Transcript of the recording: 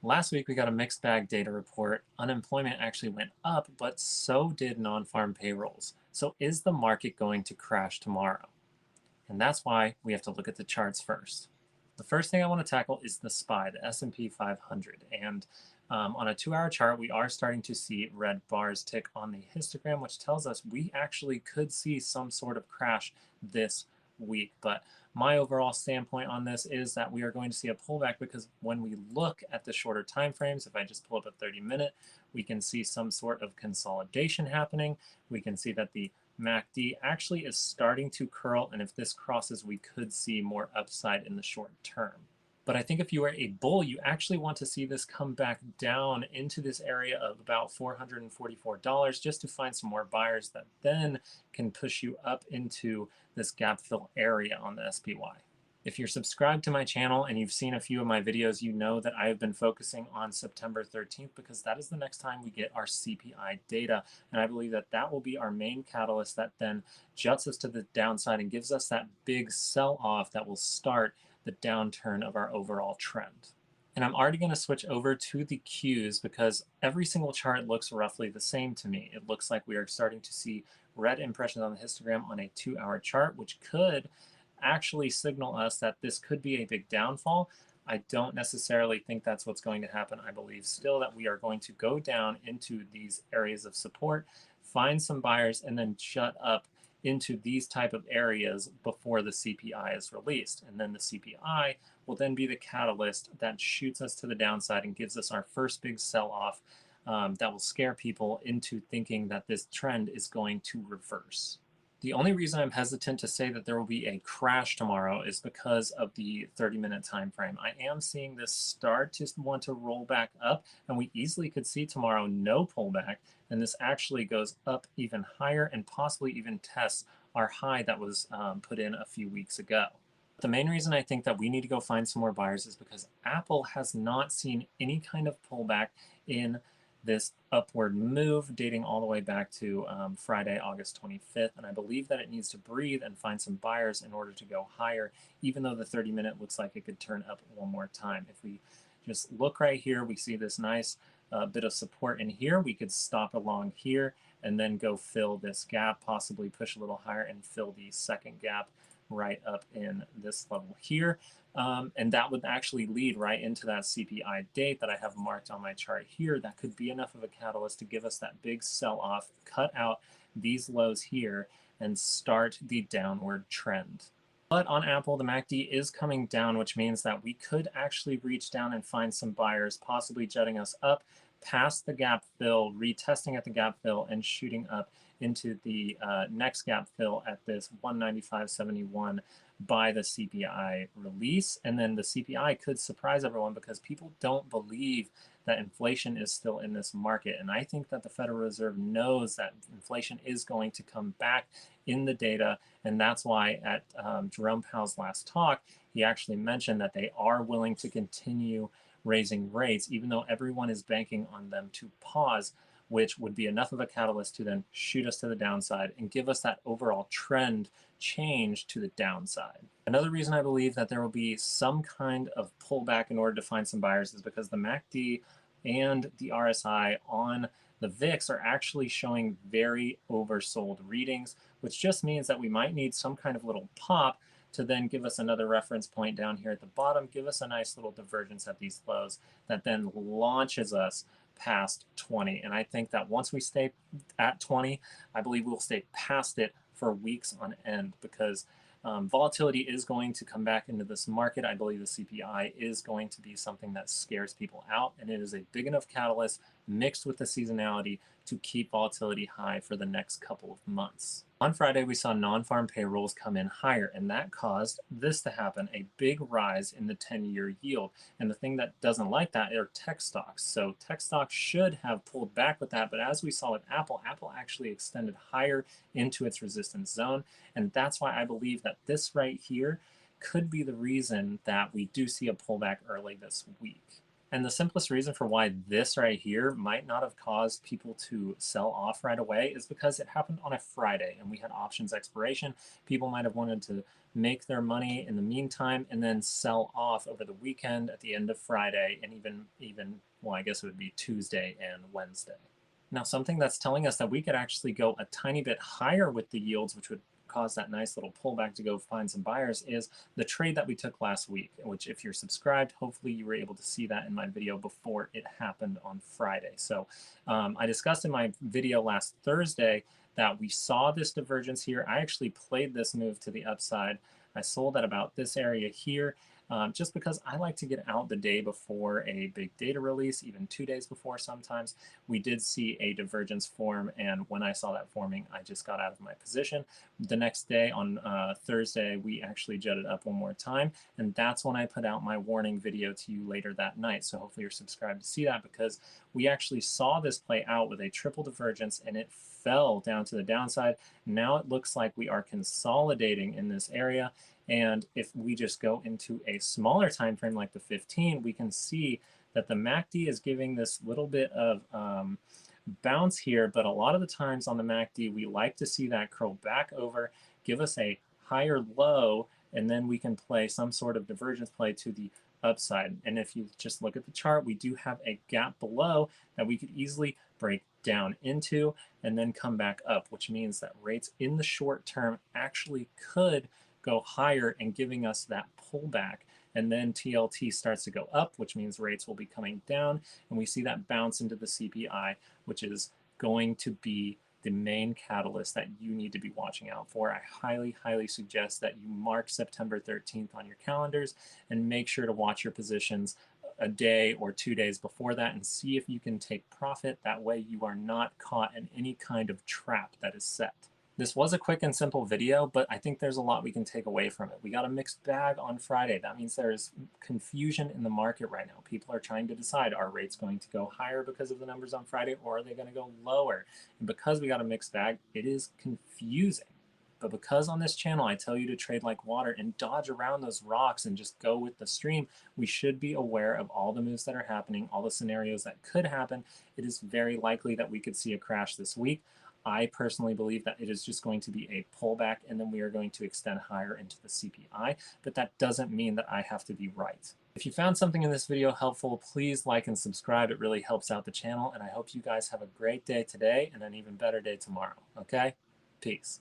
Last week, we got a mixed bag data report. Unemployment actually went up, but so did non farm payrolls. So, is the market going to crash tomorrow? And that's why we have to look at the charts first. The first thing I want to tackle is the SPY, the S&P 500. And on a 2-hour chart, we are starting to see red bars tick on the histogram, which tells us we actually could see some sort of crash this week. But my overall standpoint on this is that we are going to see a pullback because when we look at the shorter time frames, if I just pull up a 30-minute, we can see some sort of consolidation happening. We can see that the MACD actually is starting to curl, and if this crosses, we could see more upside in the short term. But I think if you are a bull, you actually want to see this come back down into this area of about $444 just to find some more buyers that then can push you up into this gap fill area on the SPY. If you're subscribed to my channel and you've seen a few of my videos, you know that I have been focusing on September 13th because that is the next time we get our CPI data. And I believe that that will be our main catalyst that then juts us to the downside and gives us that big sell off that will start the downturn of our overall trend. And I'm already going to switch over to the Qs because every single chart looks roughly the same to me. It looks like we are starting to see red impressions on the histogram on a 2-hour chart, which could actually signal us that this could be a big downfall. I don't necessarily think that's what's going to happen. I believe still that we are going to go down into these areas of support, find some buyers, and then shut up into these type of areas before the CPI is released. And then the CPI will then be the catalyst that shoots us to the downside and gives us our first big sell-off that will scare people into thinking that this trend is going to reverse. The only reason I'm hesitant to say that there will be a crash tomorrow is because of the 30-minute time frame. I am seeing this start to want to roll back up, and we easily could see tomorrow no pullback, and this actually goes up even higher and possibly even tests our high that was put in a few weeks ago. The main reason I think that we need to go find some more buyers is because Apple has not seen any kind of pullback in this upward move dating all the way back to Friday, August 25th. And I believe that it needs to breathe and find some buyers in order to go higher, even though the 30-minute looks like it could turn up one more time. If we just look right here, we see this nice bit of support in here. We could stop along here and then go fill this gap, possibly push a little higher and fill the second gap right up in this level here. And that would actually lead right into that CPI date that I have marked on my chart here. That could be enough of a catalyst to give us that big sell-off, cut out these lows here, and start the downward trend. But on Apple, the MACD is coming down, which means that we could actually reach down and find some buyers, possibly jutting us up past the gap fill, retesting at the gap fill, and shooting up into the next gap fill at this 195.71 by the CPI release. And then the CPI could surprise everyone because people don't believe that inflation is still in this market. And I think that the Federal Reserve knows that inflation is going to come back in the data. And that's why at Jerome Powell's last talk, he actually mentioned that they are willing to continue raising rates, even though everyone is banking on them to pause, which would be enough of a catalyst to then shoot us to the downside and give us that overall trend change to the downside. Another reason I believe that there will be some kind of pullback in order to find some buyers is because the MACD and the RSI on the VIX are actually showing very oversold readings, which just means that we might need some kind of little pop to then give us another reference point down here at the bottom, give us a nice little divergence at these lows that then launches us past 20. And I think that once we stay at 20, I believe we'll stay past it for weeks on end because volatility is going to come back into this market. I believe the CPI is going to be something that scares people out, and it is a big enough catalyst mixed with the seasonality to keep volatility high for the next couple of months. On Friday, we saw non-farm payrolls come in higher, and that caused this to happen, a big rise in the 10-year yield. And the thing that doesn't like that are tech stocks. So tech stocks should have pulled back with that, but as we saw with Apple, Apple actually extended higher into its resistance zone. And that's why I believe that this right here could be the reason that we do see a pullback early this week. And the simplest reason for why this right here might not have caused people to sell off right away is because it happened on a Friday and we had options expiration. People might have wanted to make their money in the meantime and then sell off over the weekend at the end of Friday and even well, I guess it would be Tuesday and Wednesday. Now, something that's telling us that we could actually go a tiny bit higher with the yields, which would cause that nice little pullback to go find some buyers, is the trade that we took last week, which if you're subscribed, hopefully you were able to see that in my video before it happened on Friday. So I discussed in my video last Thursday that we saw this divergence here. I actually played this move to the upside. I sold at about this area here. Just because I like to get out the day before a big data release, even 2 days before sometimes. We did see a divergence form, and when I saw that forming, I just got out of my position. The next day on Thursday, we actually jutted up one more time, and that's when I put out my warning video to you later that night. So hopefully you're subscribed to see that, because we actually saw this play out with a triple divergence, and it fell down to the downside. Now it looks like we are consolidating in this area. And if we just go into a smaller time frame like the 15, we can see that the MACD is giving this little bit of bounce here, but a lot of the times on the MACD, we like to see that curl back over, give us a higher low, and then we can play some sort of divergence play to the upside. And if you just look at the chart, we do have a gap below that we could easily break down into and then come back up, which means that rates in the short term actually could go higher and giving us that pullback. And then TLT starts to go up, which means rates will be coming down. And we see that bounce into the CPI, which is going to be the main catalyst that you need to be watching out for. I highly, highly suggest that you mark September 13th on your calendars and make sure to watch your positions a day or 2 days before that and see if you can take profit. That way you are not caught in any kind of trap that is set. This was a quick and simple video, but I think there's a lot we can take away from it. We got a mixed bag on Friday. That means there's confusion in the market right now. People are trying to decide, are rates going to go higher because of the numbers on Friday, or are they going to go lower? And because we got a mixed bag, it is confusing. But because on this channel I tell you to trade like water and dodge around those rocks and just go with the stream, we should be aware of all the moves that are happening, all the scenarios that could happen. It is very likely that we could see a crash this week. I personally believe that it is just going to be a pullback and then we are going to extend higher into the CPI, but that doesn't mean that I have to be right. If you found something in this video helpful, please like and subscribe. It really helps out the channel, and I hope you guys have a great day today and an even better day tomorrow, okay? Peace.